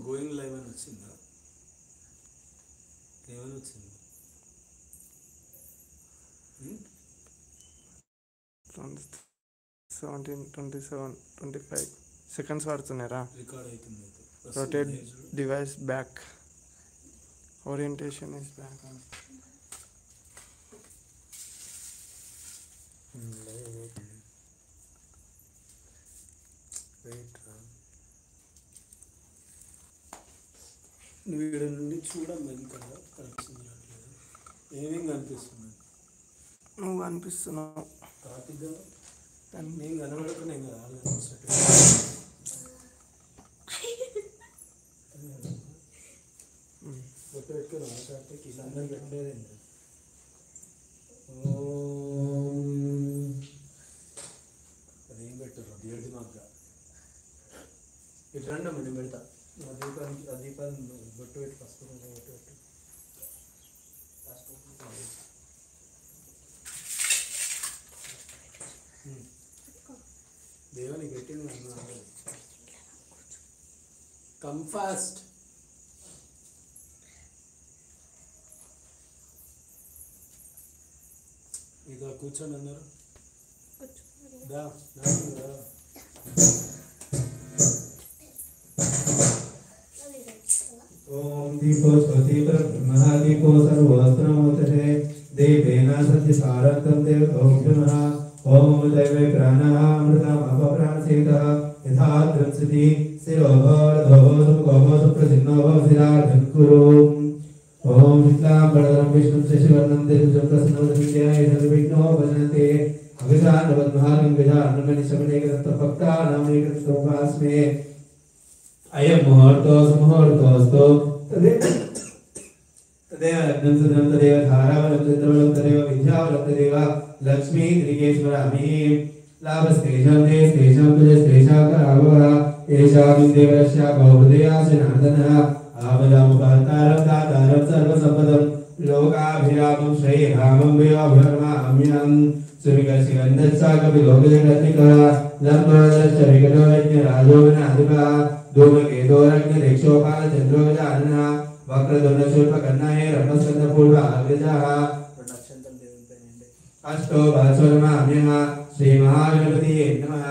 Going live అని వచ్చిందా? ఏమని వచ్చింది? 17, 27, 25 సెకండ్స్ పడుతున్నారా? రికార్డ్ అవుతుంది. Rotate device back, orientation is back. నువ్వు ఇక్కడ నుండి చూడమ్మా, ఇంకా కనిపిస్తుంది రావట్లేదు. ఏమేం కనిపిస్తుంది? నువ్వు అనిపిస్తున్నావు కార్తీక్గా నేను కనబడుతున్నాయి కదా. బొట్టు పెట్టుకుని కార్తీక్ అందరూ పెట్టలేదండి. అదేం పెట్టరు దేవుడి మాకు. ఇటు రండి అమ్మ, నేను పెడతా. ఆ దీపాన్ని బొట్టు పెట్టి పసుపు బొట్టు పెట్టు. దేవునికి పెట్టింది అన్న. Come fast. ఇదో కూర్చోండి అందరు. ओम दीपो स्वती महादीपो सर्वस्त्रमोचते देवेन सत्य सारकं देवतोभ्यः ओम दैवे प्राणः अमृतम् अपप्राणसेतः यथा द्रंसति शिरोभो सुमुखो सुप्रसिन्नो शिरार्धं कुरु ओम शुक्लांबरधरं विष्णुं शशिवर्णं तेजस्ं प्रसन्नवदन्त्याय सर्वविघ्नो भजन्ते अभिधानवद्भागं विधानमनिशमनेकतत्त्वभक्तानामेकतत्त्वोपास्मे अयं मुहूर्तोऽस्तु तदेव लग्नं सुदं तदेव धारावलं चन्द्रवलं तदेव विद्यावलं तदेव लक्ष्मी त्रिकेश्वरामि लाभस्तेषां देशेषां तुजस्तेषां करावः येषां देवरस्य बहुहृदयासनार्दनः आवदामुपहर्तारं दातारं सर्वसम्पदं लोकाभिरामं श्रीरामं विवाभरमाम्यहं सुविकर्षिगन्धस्साकविलोकजगन्निकः लम्बोदरश्च विकटो यज्ञराजो विनाधिपः धूमकेतोरग्निदिक्षोपाल चन्द्रोगजाननः वक्रतुण्डशूर्पकर्णः रम्भस्कन्धपूर्वाग्रजः अष्टो भास्वरमाम्यः श्रीमहागणपतिये नमः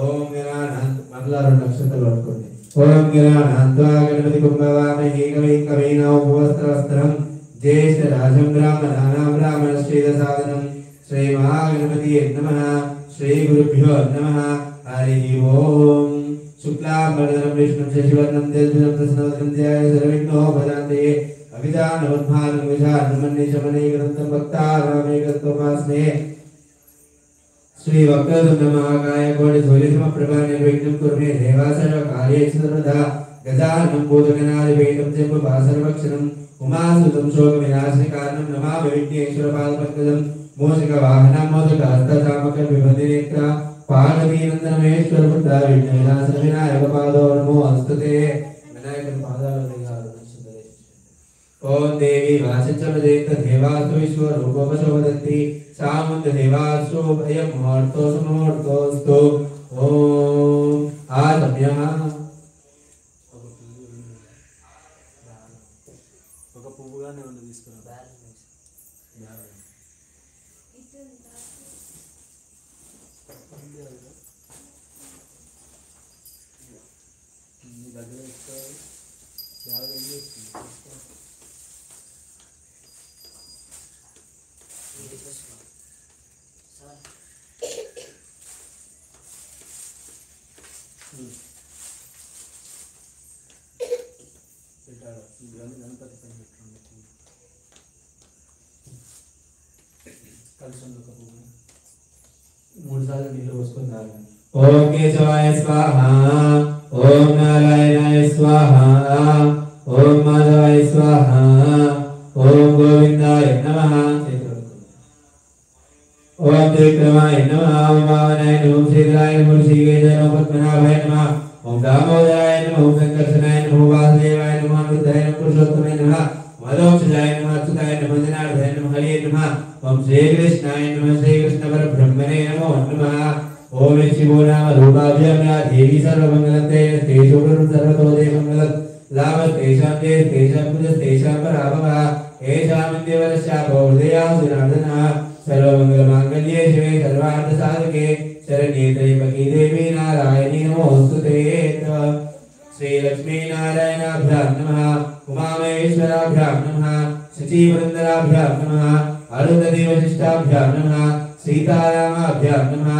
ओम गणानां मंगला नक्षत्र वर्तते ओम गणानां गणपति कुंभवामहे कवि कवीनां भवस्त्रवस्त्रं ज्येष्ठराजं ब्राह्मणानां ब्राह्मणश्रेयसाधनं श्रीमहागणपतिये नमः श्री गुरुभ्यो नमः हरि ओम शुक्लांबरधरं विष्णुं शशिवर्णं तेजस्ं प्रसन्नवदन्त्याय सर्वविघ्नो भजन्ते अभिधानवद्भागं विधानमनिशमनेकतत्त्वं भक्तानामेकतत्त्वोपास्मे श्री वक्रतुण्ड महाकाय कोटि सूर्यसमप्रभा निर्विघ्नं कुरु मे देवा सर्वकार्येषु सर्वदा गजाननं भूतगणाधिपतिं जम्बुभासर्वक्षणं उमासुतं शोकविनाशकारणं नमामि विघ्नेश्वरपादपङ्कजं मूषिकवाहनं मोदकहस्तचामकविभूतिनेत्रा पार्वतीनन्दनमेश्वरपुत्रा विघ्नविनाशनविनायकपादो नमो अस्तुते ओम देवी वाचचमदेत देवासु विश्वरूपोपशोभदन्ति सामुद्र देवासु अयं मुहूर्तोऽस्तु ओम आदम्यः ఒక పువ్వుగానే ఉండి తీసుకురా. మీ దగ్గర ఇస్తారు బ్యాగ్ ఏం చేస్తుంది? గణపతి పని పెట్టుకోండి. కలిసి ఒక పువ్వు 3 సార్లు నీళ్ళు పోసుకొని తాగండి. ओम केशवाय स्वाहा ओम नारायणाय स्वाहा ओम माधवाय स्वाहा ओम गोविंदाय नमः ओम त्रिविक्रमाय नमः ओम वामनाय नमः ओम श्रीधराय नमः ओम श्रीकेशाय नमः पद्मनाभाय नमः ओम दामोदराय नमः ओम संकर्षणाय नमः वासुदेवाय नमः बुद्धाय नमः पुरुषोत्तमाय नमः अदोक्षजाय नमः अच्युताय नमः जनार्दनाय नमः हरे नमः ओम श्री कृष्णाय नमः श्री कृष्ण परब्रह्मणे नमो नमः ओम शिवो नाम रूपाभ्यां या देवी सर्वमंगलते तेजो गुरु सर्वतो देवमंगलम् लाभस्तेषां तेषां पूजस्तेषां पराभवः एषां देवरस्यापो हृदयासु जनार्दनः सर्वमङ्गलमाङ्गल्ये शिवे सर्वार्थसाधके शरण्ये त्र्यम्बके देवी नारायणी नमोऽस्तुते श्रीलक्ष्मीनारायणाभ्यां नमः उमामहेश्वराभ्यां नमः शचीवृन्दराभ्यां नमः अरुन्धती वशिष्ठाभ्यां नमः सीतारामाभ्यां नमः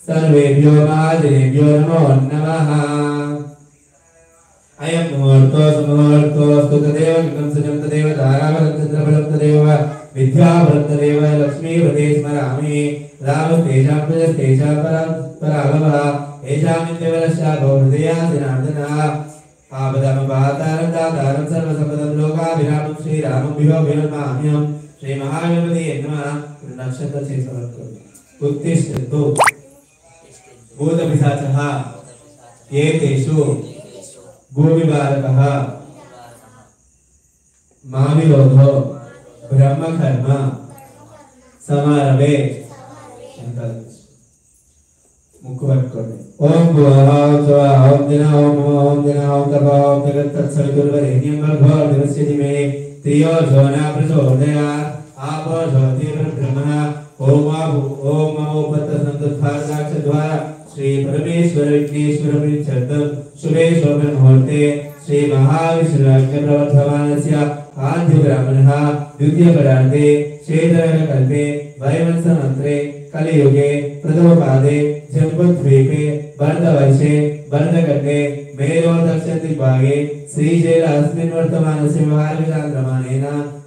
सर्वेभ्यो महाजनेभ्यो नमो नमः अयं मुहूर्तो तदेव विकं सजं तदेव ताराबलं चन्द्रबलं तदेव विद्याबलं तदेव लक्ष्मीपते स्मरामि रामस्तेषां प्रजस्तेषां पराभवः येषां नित्यवरस्यापो हृदया जनार्दनः आपदमपातारं दातारं सर्वसम्पदं लोकाभिरामं श्रीरामं विभवभिर्माम्यं श्रीमहागणपतये नमः नक्षत्रक्षेत्रवत् उत्तिष्ठतु भूतपिशाचः एतेषु भूमिबालकः माविरोधो ब्रह्मकर्म समारभे मुखपट्कोंडि ओम भुवः ओम दिना ओम तपः ओम जगत्तत्सवितुर्वरेण्यं भर्गो देवस्य धीमहि धियो यो न प्रचोदयात् आपो ज्योति ब्रह्मः ओम उपतसन्तुद्धारदाक्षद्वारा श्री परमेश्वर विघ्नेश्वर प्रीत्यर्थं शुभे शोभनमुहूर्ते श्री महाविष्णुप्रवर्धमानस्य आद्यब्राह्मणः द्वितीयपरार्धे क्षेत्रकल्पे वैवंशमन्त्रे कलियुगे प्रथमपादे जम्बुद्वीपे भरतवर्षे भरतखण्डे मेरो दक्षिणदिग्भागे श्रीशैलास्मिन् वर्तमानस्य महाविशान्द्रमाणेन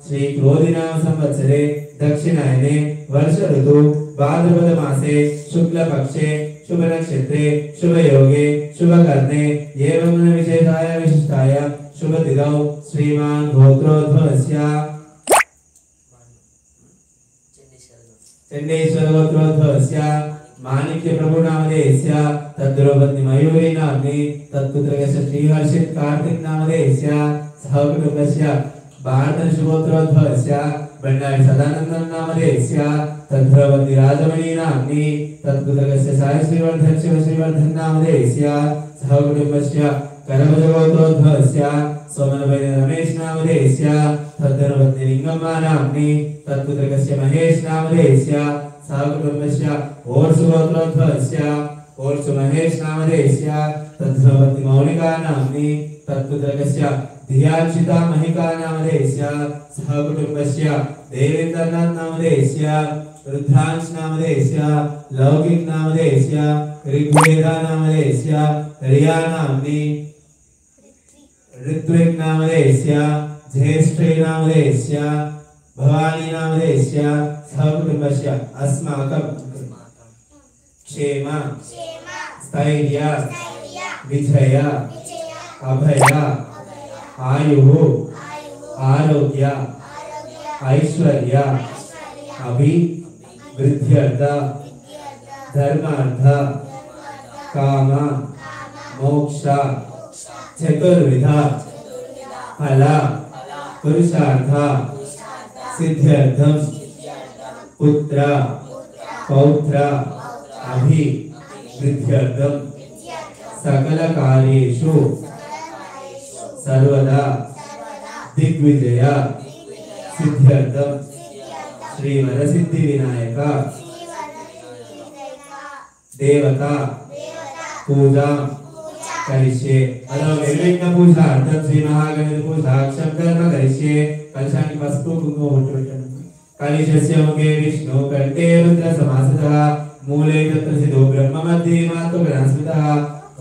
श्रीक्रोधिनाम संवत्सरे दक्षिणायने वर्ष ऋतु भाद्रपद मासे शुक्लपक्षे शुभ नक्षत्रे शुभ योगे शुभ कर्णे एवं विशेषाय विशिष्टाय शुभ तिथौ श्रीमान गोत्रोद्भवस्य चंडेश्वर गोत्रोद्भवस्य माणिक्य प्रभु नामधेयस्य तद्द्रौपदी मयूरी नाम्नि तत्पुत्रस्य श्रीहर्षित कार्तिक नामधेयस्य सहकुटुम्बस्य भारत शुभोत्रोद्भवस्य भंडारी सदानंदन नामधेयस्य तद्द्रौपदी राजमणि नाम्नि तत्पुत्रस्य साई श्रीवर्धन शिव श्रीवर्धन नामधेयस्य सहकुटुम्बस्य करभजगोत्रोद्भवस्य सोमनभैर रमेश नामधेयस्य तद्द्रौपदी लिंगम्मा नाम्नि तत्पुत्रस्य महेश नामधेयस्य सहकुटुम्बस्य ओर्सुगोत्रोद्भवस्य ओर्सु महेश नामधेयस्य तद्द्रौपदी मौलिका नाम्नि तत्पुत्रस्य धियाचिता महिका नामधेयस्य सहकुटुम्बस्य देवेन्द्रनाथ नामधेयस्य रुद्रांश नामधेयस्य लौकिक नामधेयस्य ऋग्वेदा नामधेयस्य रिया नाम्नि ऋत्विक नामधेयस्य ज्येष्ठे नामधेयस्य भवानी नामधेयस्य सहकुटुम्बस्य अस्माकं क्षेम स्थैर्य विजय अभय आयुः आरोग्य ऐश्वर्य अभिवृद्ध्यर्थ धर्मार्थ काम मोक्ष चतुर्विध फल पुरुषार्थ सिद्ध्यर्थं पुत्र पौत्र अभिवृद्ध्यर्थं सकल कार्येषु सर्वदा दिग्विजय सिद्ध्यर्थं श्री वरसिद्धि विनायक देवता पूजा करिष्ये अथवा निर्विघ्न पूजार्थं श्री महागणपति पूजाक्षं कर्म करिष्ये कलशानि पस्पु कुङ्कुमं पट्टु कलशस्य मुखे विष्णु कंठे रुद्र समासतः मूले तत्र सिद्धो ब्रह्म मध्ये मातुगणास्मृतः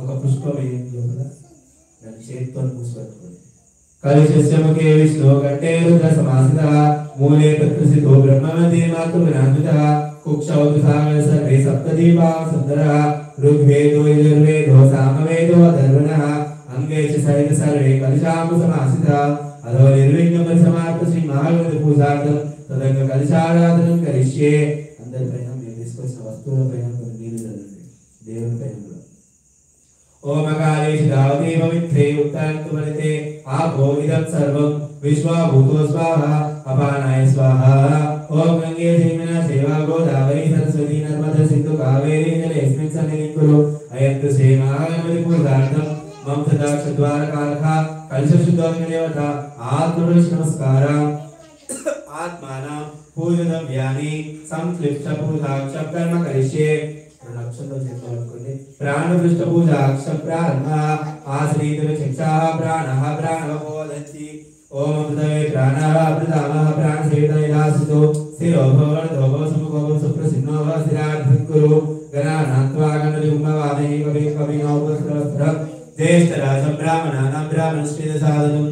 ఒక పుష్పమేయండి లోపల దాని చేతితో మూసిపెట్టుకోండి कलशस्य मुखे विष्णु कंठे रुद्र समासतः मूले तत्र सिद्धो ब्रह्म मध्ये मातुगणास्मृतः कुक्षौ सागर सर्वे सप्तदीपा सुंदरः ऋग्वेदो यजुर्वेदो सामवेदो अथर्वणः अंगे च सहित सर्वे कलशाम समासितः अथो निर्विघ्न परिसमाप्त श्री महागणपति पूजार्थं तदंग कलशाराधनं करिष्ये అందరిపైన మీరు తీసుకొచ్చిన వస్తువులపైన కొన్ని నీళ్లు చల్లండి దేవునిపైన కూడా ओमकारेषु धावते पवित्रे उत्तरन्तु वरते आपो इदं सर्वं विश्वाभूतो स्वाहा अपानाय स्वाहा ओम गंगे यमुना सेवा गोदावरी सरस्वती नर्मदा सिंधु कावेरी जलेस्मिन् सन्निधिं कुरु अयन्तु सेनागणपति पूजार्थं मम सदा चत्वारकालः कलशशुद्धोऽग्निदेवता आत्मवृक्ष नमस्कारः आत्मानं पूजनव्यानि संक्लिष्ट पूजाक्षं कर्म करिष्ये प्राणपृष्ठ पूजाक्षं प्रारम्भ आश्रित शिक्षाः प्राणः प्राणवोदन्ति ओम पृथ्वे प्राणः प्रदामः प्राणसेवितैलासितो स्थिरो भवतो सुमुखो सुप्रसिन्नो वस्तिरार्थं कुरु गणानात्वा गणरिुम्भवामहे कविनोपस्त्रवस्त्रं ज्येष्ठराजं ब्राह्मणानां ब्राह्मणश्चेदसादनम्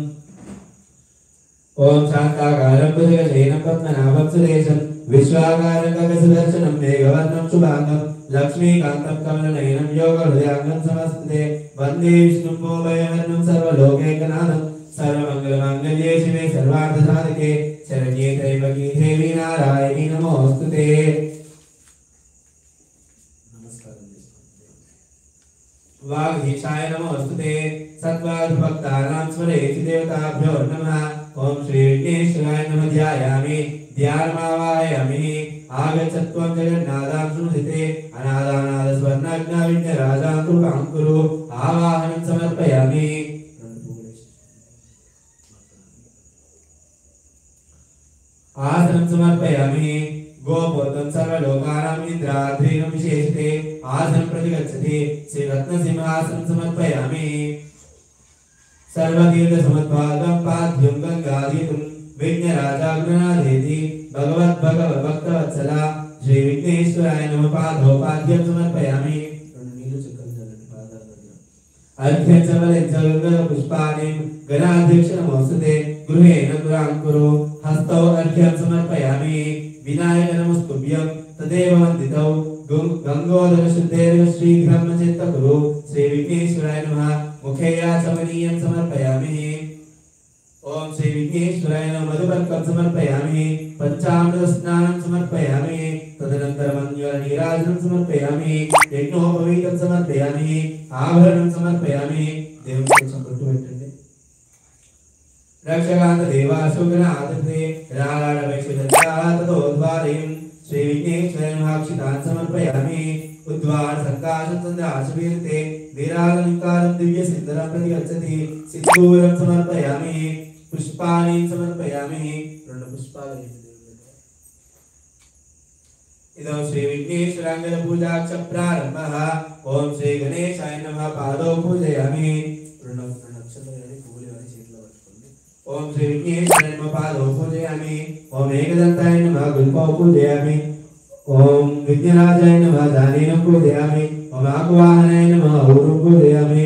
ओम शांताकारं भुजगशयनं पद्मनाभं सुरेशं विश्वाकारं गगनसुदर्शनं मेघवर्णं शुभांगं लक्ष्मीकान्तं कमलनयनं योगहृदयाङ्गं समस्ते वन्दे विष्णुं भोभयवर्णं सर्वलोकैकनाथं सर्वमङ्गलमाङ्गल्ये शिवे सर्वार्थसाधके शरण्ये त्र्यम्बके देवी नारायणी नमोऽस्तुते। वागीशाय नमोऽस्तुते सत्त्वादिभक्तानां स्मरेति देवताभ्यो नमः। ओम श्री विघ्नेश्वराय नमः ध्यायामि ध्यानमावाहयामि आगच्छत्वं जगन्नाथां सुनुते अनादानाद स्वर्णाज्ञा विघ्नराजां कृपां कुरु आवाहनं समर्पयामि। आसनं समर्पयामि गोपोतं सर्वलोकानां इंद्राद्रीनं विशेषते आसनं प्रति गच्छति श्रीरत्नसिंहासनं समर्पयामि। सर्वतीर्थ समद्भागं पाद्यं गंगाधीतं विघ्नराजाग्रनादेति भगवद्भक्तवत्सला श्री विघ्नेश्वराय नमः पादोपाद्यं समर्पयामि। अर्घ्यं चवलं पुष्पाणि गणाध्यक्ष नमोस्तुते गृहेण गुरां कुरु हस्तौ अर्घ्यं समर्पयामि। विनायक नमस्तुभ्यं तदेव वन्दितौ गंगोदर शुद्धेन शीघ्रं चित्त कुरु श्री विघ्नेश्वराय नमः मुखे याचमनीयं समर्पयामि। ओम श्री विघ्नेश्वराय नमः मधुपर्कं समर्पयामि पंचामृत स्नानं समर्पयामि तदनन्तरं मंजूरनीराजनं समर्पयामि यज्ञोपवीतं समर्पयामि आभरणं समर्पयामि। देवं संप्रतुवेट्टंడి रक्षकांत देवासुगणादते राराडवैश्वदत्ताततोद्वारयं श्री विघ्नेश्वराय नमः अक्षतान् समर्पयामि। उद्वार संकाशं चन्द्राशवीर्ते वीरालंकारं दिव्य सिंदूरं प्रति गच्छति सिंदूरं समर्पयामि पुष्पाणि समर्पयामि। రెండు పుష్పాలు इदं श्री विघ्नेश्वरांगण पूजाक्ष प्रारंभः। ओम श्री गणेशाय नमः पादौ पूजयामि। రెండు అక్షరాలు గాని పువ్వులు గాని చేతిలో పట్టుకోండి। ओम श्री विघ्नेश्वराय नमः पादौ पूजयामि। ओम एकदन्ताय नमः गुल्पौ पूजयामि। ओम विघ्नराजाय नमः दानेन पूजयामि। ओम आकुवाहनाय नमः ऊरुं पूजयामि।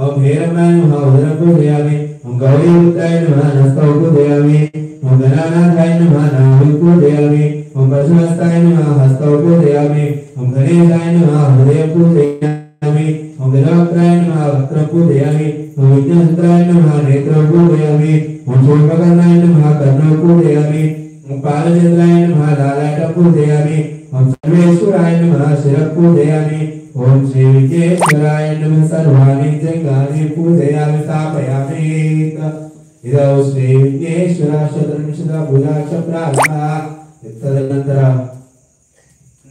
ओम हेरम्बाय नमः उदरं पूजयामि। ओम गौरीपुत्राय नमः नस्तौ पूजयामि। ओम गणानाथाय नमः नाभिं पूजयामि। ओम पशुहस्ताय नमः हस्तौ पूजयामि। ओम गणेशाय नमः हृदयं पूजयामि। ओम गणवक्त्राय नमः वक्त्रं पूजयामि। ओम विघ्नहस्त्राय नमः नेत्रं पूजयामि। ओम शूर्पकर्णाय नमः कर्णं पूजयामि। ओम पालचन्द्राय नमः लालाटं पूजयामि। ओम सर्वेश्वराय नमः शिरं पूजयामि। ओम श्री विघ्नेश्वराय नमः सर्वाणि जंगानि पूजयामि स्थापयामि। इदौ श्री विघ्नेश्वराय शतनिमिषदा पूजाक्ष प्रारम्भः। तदनन्तरं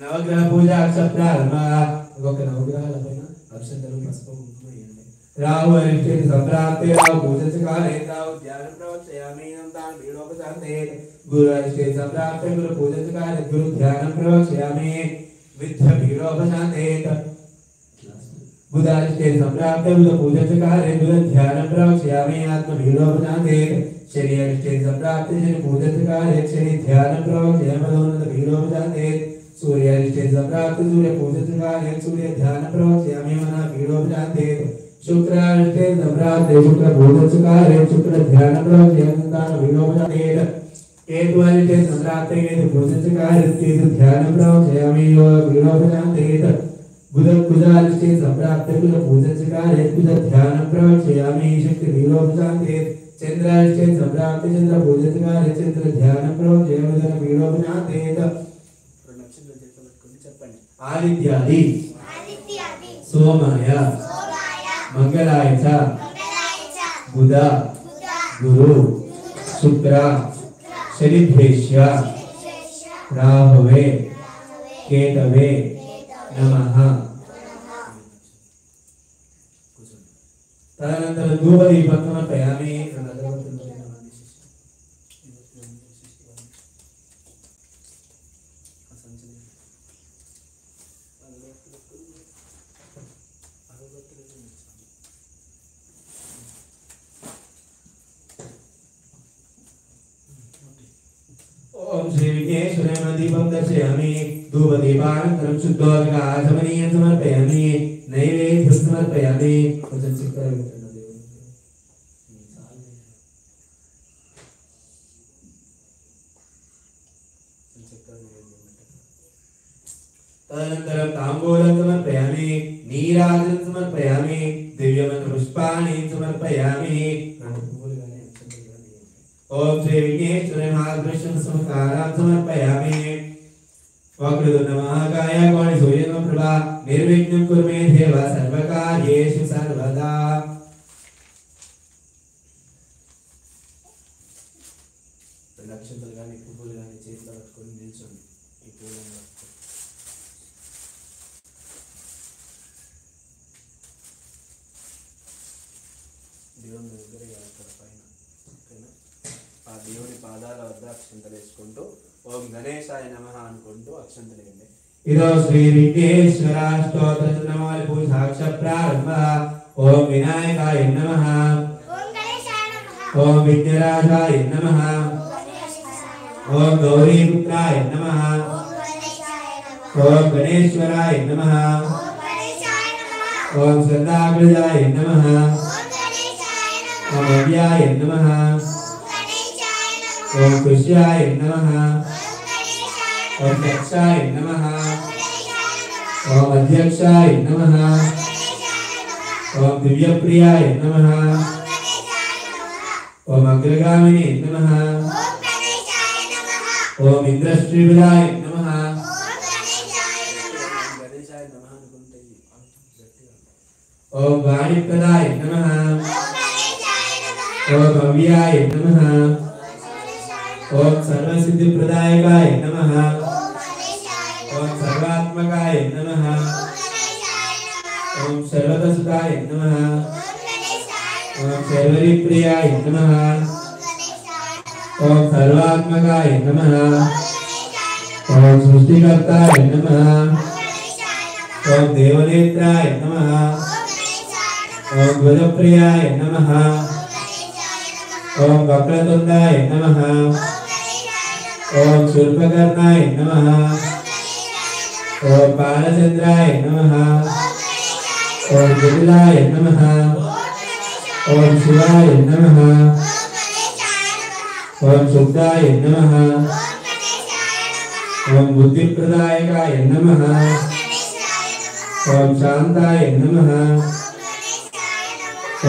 नवग्रह पूजाक्ष प्रारम्भः। ఒక నవగ్రహాలపైన అక్షంతలు పసుపు కుంకుమ వేయండి। రాహు అరిష్టే సంప్రాప్తే రాహు పూజకాలే రాహు ధ్యానం ప్రవక్ష్యామి నంతాన్ వీడోపశాంతే గురు అరిష్టే సంప్రాప్తే గురు పూజకాలే గురు ధ్యానం ప్రవక్ష్యామి విద్య వీడోపశాంతే बुधारिष्टे संप्राप्ते बुध पूजकाले बुध ध्यानं प्रवक्ष्यामि आत्म भीडोपशान्ते शरीरिष्टे संप्राप्ते शनि पूजकाले शनि ध्यानं प्रवक्ष्यामि मदोन्नत भीडोपशान्ते सूर्यारिष्टे संप्राप्ते सूर्य पूजकाले सूर्य ध्यानं प्रवक्ष्यामि मन भीडोपशान्ते शुक्रारिष्टे संप्राप्ते शुक्र पूजकाले शुक्र ध्यानं प्रवक्ष्यामि तान भीडोपशान्ते केतुरिष्टे संप्राप्ते केतु पूजकाले केतु ध्यानं प्रवक्ष्यामि योग भीडोपशान्ते बुध कुजालिष्टे संप्राप्ते बुध पूजकाले बुध ध्यानं प्रवक्ष्यामि शक्ति भीडोपशान्ते चंद्रालिष्टे संप्राप्ते चंद्र पूजकाले चंद्र ध्यानं प्रवक्ष्यामि बुध भीडोपशान्ते आदित्यादि सोमाय मंगलाय च बुध गुरु शुक्र शनिभ्येश्च राहवे केतवे नमः। तदनन्तरं धूपदीपं समर्पयामि। ओम श्री विघ्नेश्वराय दीपं दर्शयामि। धूपदीपानन्तरं शुद्धोदकाचमनीयं समर्पयामि। नैवेद्यं समर्पयामि। तदनन्तरं ताम्बूलं समर्पयामि। नीराजनं समर्पयामि। दिव्यमन्त्रपुष्पाणि समर्पयामि। ओम श्री विघ्नेश्वराय महादृष्टसंस्कारां समर्पयामि। वक्रतुण्ड महाकाय गौरीसूर्यप्रभा निर्विघ्नं कुरु मे देव सर्वकार्येषु सर्वदा। నక్షత్రాలు పువ్వులు కానీ చేతిలో పట్టుకొని నిల్చోండి. ఈ పూలను దేవుని దగ్గర అక్కడ పైన ఓకేనా ఆ దేవుని పాదాల వద్ద అక్షంతలు వేసుకుంటూ ఓం గణేశాయ నమః అనుకుంటూ అక్షంతలు వేయండి. ఇదో శ్రీ విఘ్నేశ్వర స్తోత్ర నమాలి పూజాక్ష ప్రారంభ. ఓం వినాయకాయ నమః. ఓం గణేశాయ నమః. ఓం విఘ్నరాజాయ నమః. ओम गौरीपुत्राय नमः। ओम गणेश्वराय नमः। ओम श्रद्धाग्रजाय नमः। ओम अव्याय नमः। ओम कृष्याय नमः। ओम दक्षाय नमः। ओम अध्यक्षाय नमः। ओम दिव्यप्रियाय नमः। ओम अग्रगामिने नमः। ओम इंद्रश्रीविदाय नमः। ओम वाणिप्रदाय नमः। ओम अव्याय नमः। ओम सर्वसिद्धिप्रदायकाय नमः। ओम सर्वात्मकाय नमः। ओम सर्वतसुताय नमः। ओम सर्वरिप्रियाय नमः। ओम सर्वात्मकाय नमः। ओम सृष्टिकर्ताय नमः। ओम देवनेत्राय नमः। ओम ध्वजप्रियाय नमः। ओम वक्रतुंडाय नमः। ओम शूर्पकर्णाय नमः। ओम बालचंद्राय नमः। ओम जटिलाय नमः। ओम शिवाय नमः। ओम शुद्धाय नमः। ओम बुद्धिप्रदायकाय नमः। ओम शांताय नमः।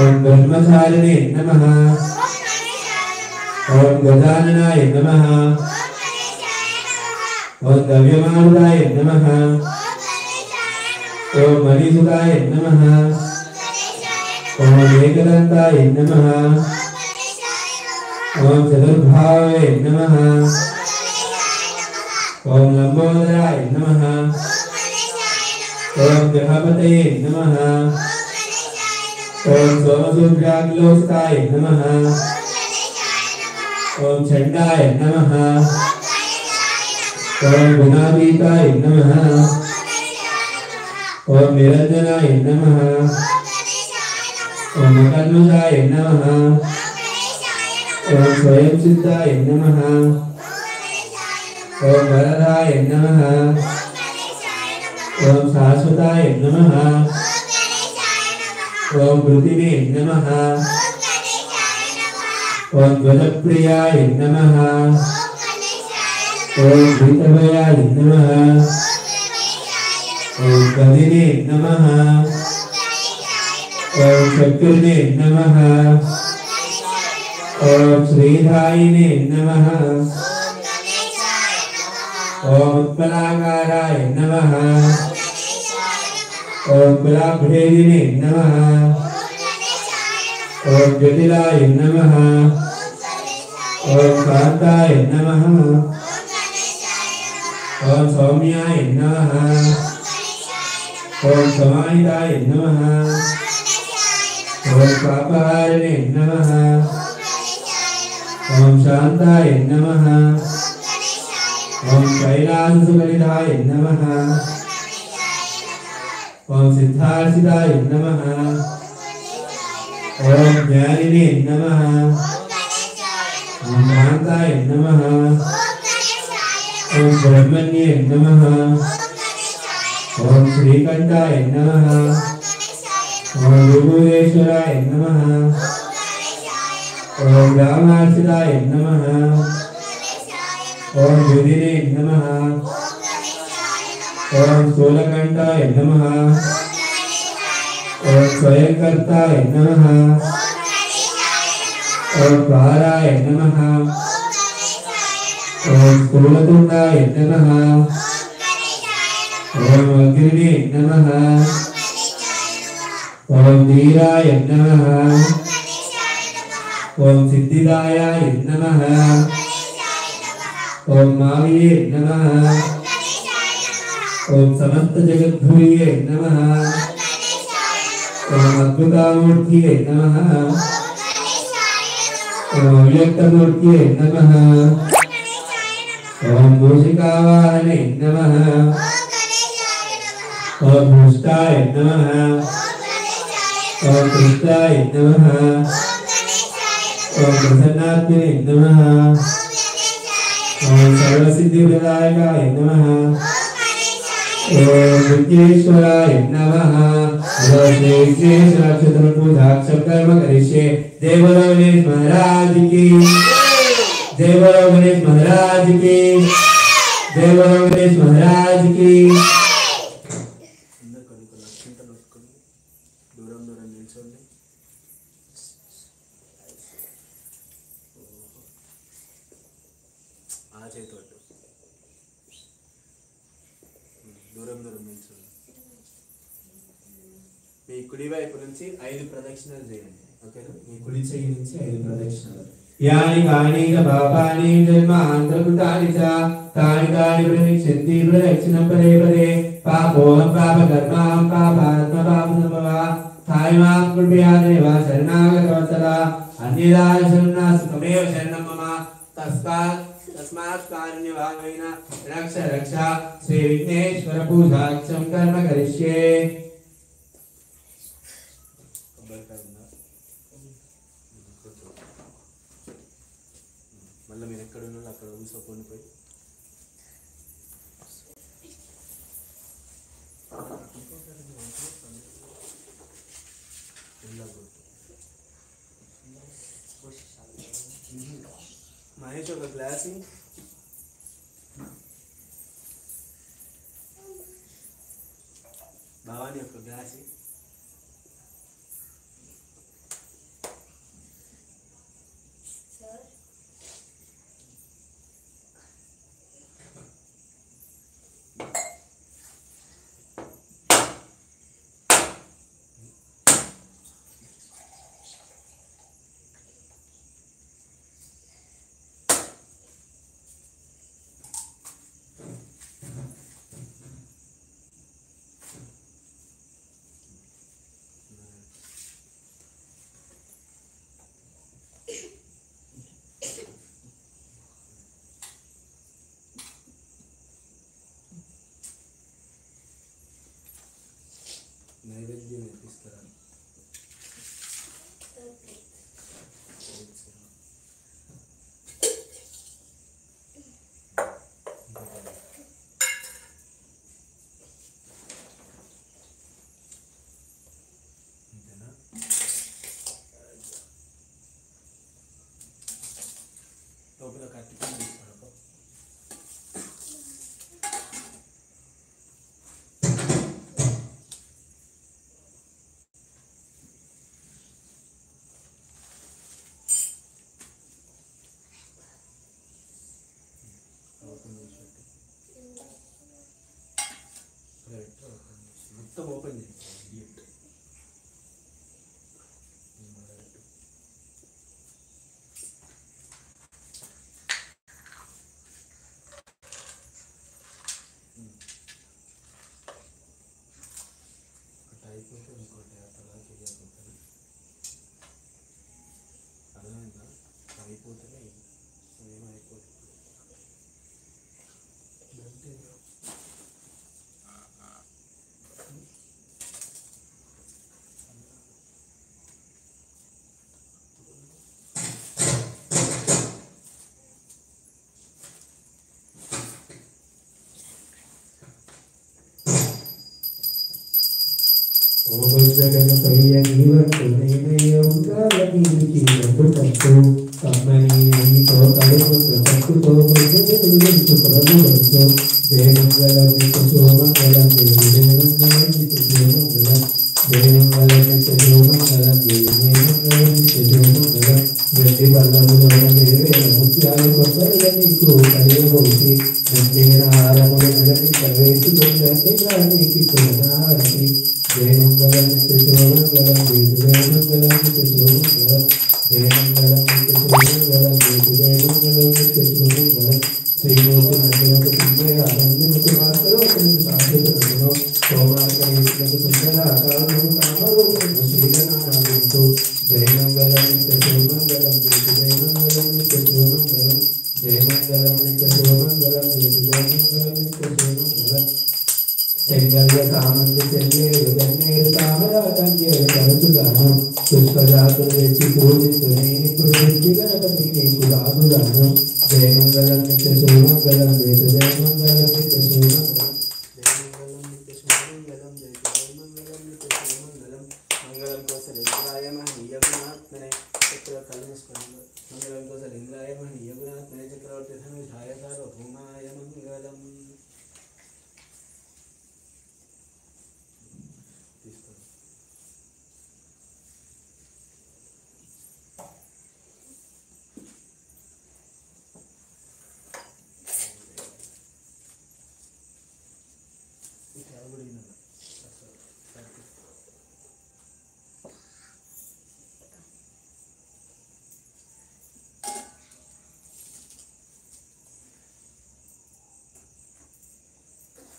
ओम ब्रह्मचारिणे नमः। ओम गजाननाय नमः। ओम द्रव्यमानुदाय नमः। ओम मणिसुताय नमः। ओम एकदन्ताय नमः। ओम चतुर्भावे नमः। ओम लंबोदराय नमः। ओम ग्रहपतये नमः। ओम सोमसूत्राग्लोस्ताय नमः। ओम चंडाय नमः। ओम गुणातीताय नमः। ओम निरंजनाय नमः। ओम कल्मषाय नमः। ओम स्वयं सिद्धाय नमः। ओम वरदाय नमः। ओम शाश्वताय नमः। ओम कृतिने नमः। ओम ध्वजप्रियाय नमः। ओम भीतभयाय नमः। ओम गदिने नमः। ओम चक्रिने नमः। ओम श्रीधायिने नमः। ओम उत्पलाकाराय नमः। ओम कुलाभेदिने नमः। ఓం జటిలాయ నమః ఓం కాంతాయ నమః ఓం సౌమ్యాయ నమః ఓం సమాహితాయ నమః ఓం పాపహారిణే నమః ఓం శాంతాయ నమః ఓం కైలాససుగలితాయ నమః ఓం సిద్ధార్చితాయ నమః ఓం జ్ఞానినే నమః ఓం కాంతాయ నమః ఓం బ్రహ్మణ్యే నమః ఓం శ్రీకంఠాయ నమః ఓం విభూదేశ్వరాయ నమః ఓం రామార్చితాయ నమః ఓం యుధినే నమః ఓం స్థూలకంఠాయ నమః ఓం స్వయంకర్తాయ నమః ఓం పారాయ నమః ఓం స్థూలతుండాయ నమః ఓం అగ్నినే నమః ఓం ధీరాయ నమః ఓం సిద్ధిదాయాయ నమః ఓం మావియే నమః ఓం సమస్త జగద్భూయే నమః ఓం అద్భుతామూర్తియే నమః ఓం అవ్యక్తమూర్తియే నమః ఓం మూషికావాహనే నమః ఓం భృష్టాయ నమః ఓం కృష్ణాయ నమః ఓం ప్రసన్నాత్మనే నమః ఓం సర్వసిద్ధిప్రదాయకాయ నమః ఓం విఘ్నేశ్వరాయ నమః ఓం శ్రీ విఘ్నేశ్వర నక్షత్ర పూజాక్షం కర్మ కరిష్యే జై బలో గణేష్ మహారాజ్ కి జై బలో గణేష్ మహారాజ్ కి జై బలో గణేష్ మహారాజ్ కి అందరు కొన్ని కొన్ని అక్షంతలు పెట్టుకొని దూరం దూరం నిల్చోండి. ఆ చేతి పట్టు దూరం దూరం నిల్చోండి. మీ కుడి వైపు నుంచి 5 ప్రదక్షిణలు చేయండి. ఓకేనా? మీ కుడి చెయ్యి నుంచి 5 ప్రదక్షిణలు. యాని కాని చ పాపాని జన్మాంతకృతాని చ తాని తాని ప్రదక్షిణంతి ప్రదక్షిణం పదే పదే పాపోహం పాపకర్మాం పాపాత్మ పాపసంభవ తాయిమాం కృపయా దేవ శరణాగతవత్సల అన్యదా శరణాసుకమేవ శరణం మమ తస్మాత్ కారుణ్యభావేన రక్ష రక్ష శ్రీ విఘ్నేశ్వర పూజాక్షం కర్మ కరిష్యే. మళ్ళీ మీరు ఎక్కడ ఉన్నారో అక్కడ ఊసకొని పోయి మహేష్ ఒక గ్లాస్ భవాని ఒక గ్లాస్ నైవేద్యం ఇప్పిస్తారా? అంతేనా? లోపల కట్టుకొని తీసుకోండి. అయిపోతే ఇంకోటి అట్లా చేయకపోతాను. అర్థమైందా? అయిపోతేనే ఏమైపోతుంది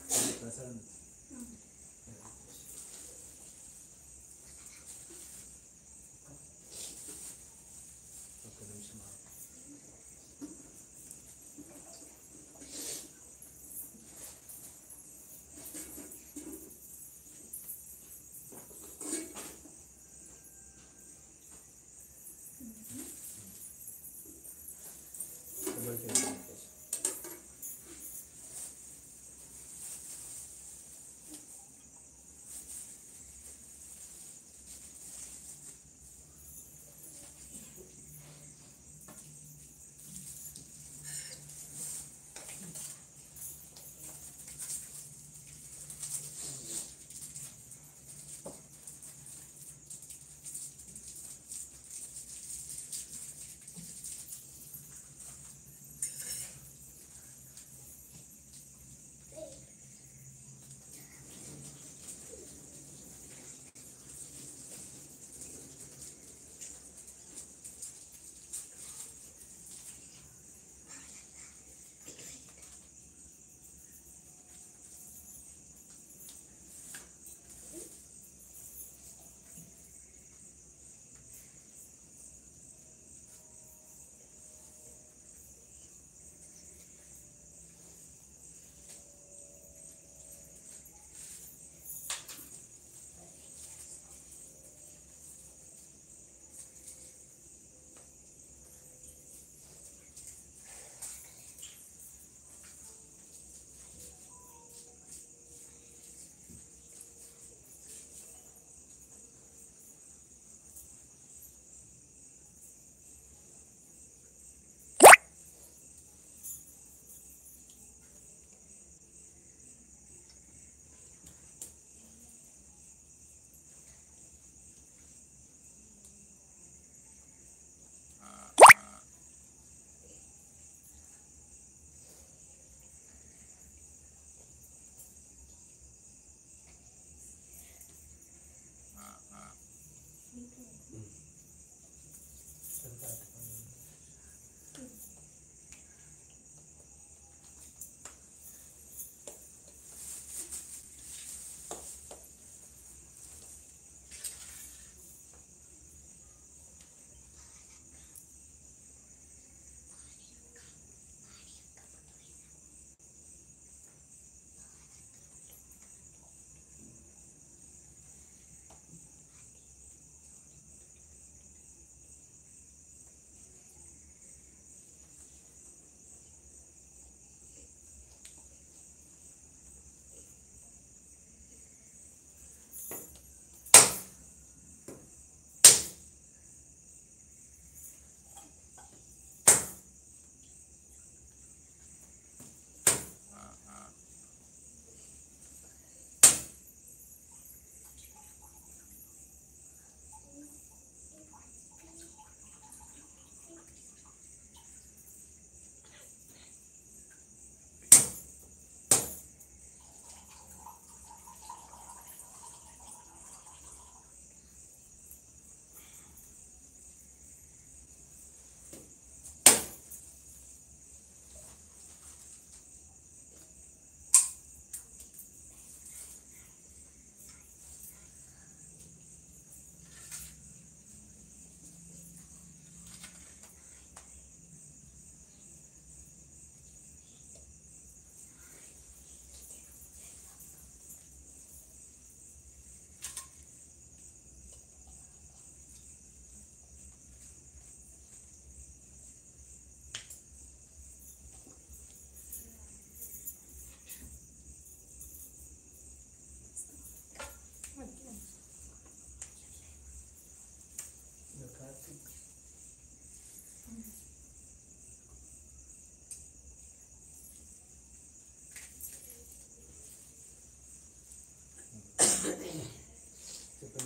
అంటే ప్రసాదం ఒక్క నిమిషం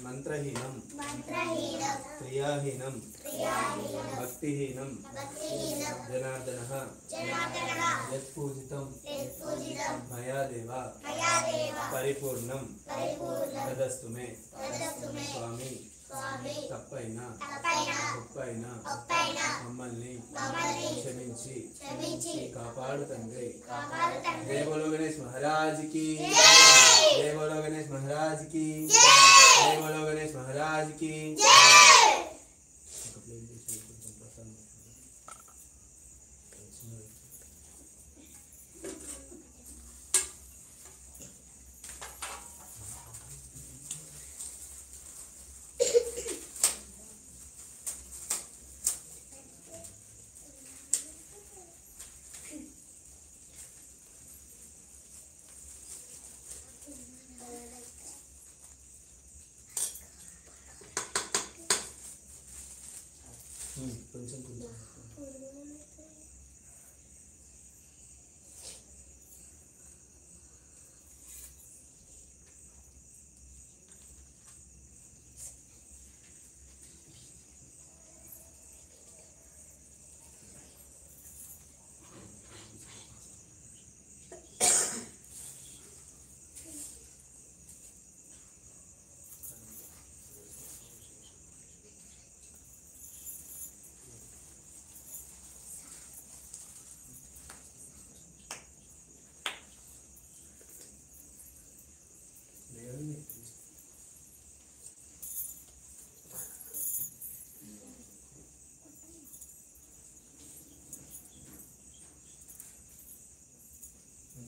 మంత్రహీనం క్రియాహీనం భక్తిహీనం జనార్దనః యత్పూజితం మయా దేవ పరిపూర్ణం తదస్తు మే స్వామి తప్పైన ఒప్పైన మమ్మల్ని క్షమించి కాపాడు తండ్రి. జై బోలో గణేష్ మహారాజ్ కి, జై బోలో గణేష్ మహారాజ్ కి, జై బోలో గణేష్ మహారాజ్ కి. కొంచెం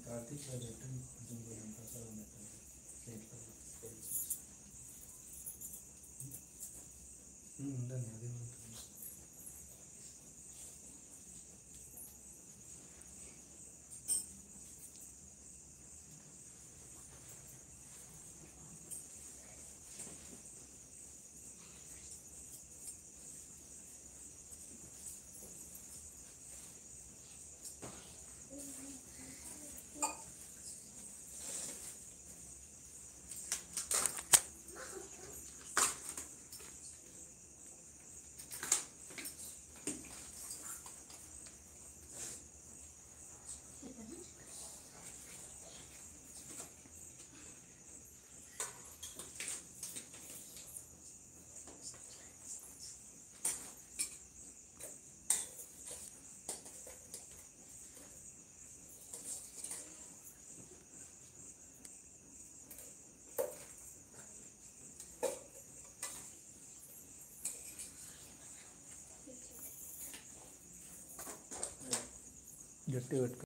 కార్తీక్ సార్ పెట్టండి, కొంచెం ప్రసాదం పెట్టండి. ఉందండి అదే ఉంటుంది. గట్టి పెట్టుకో.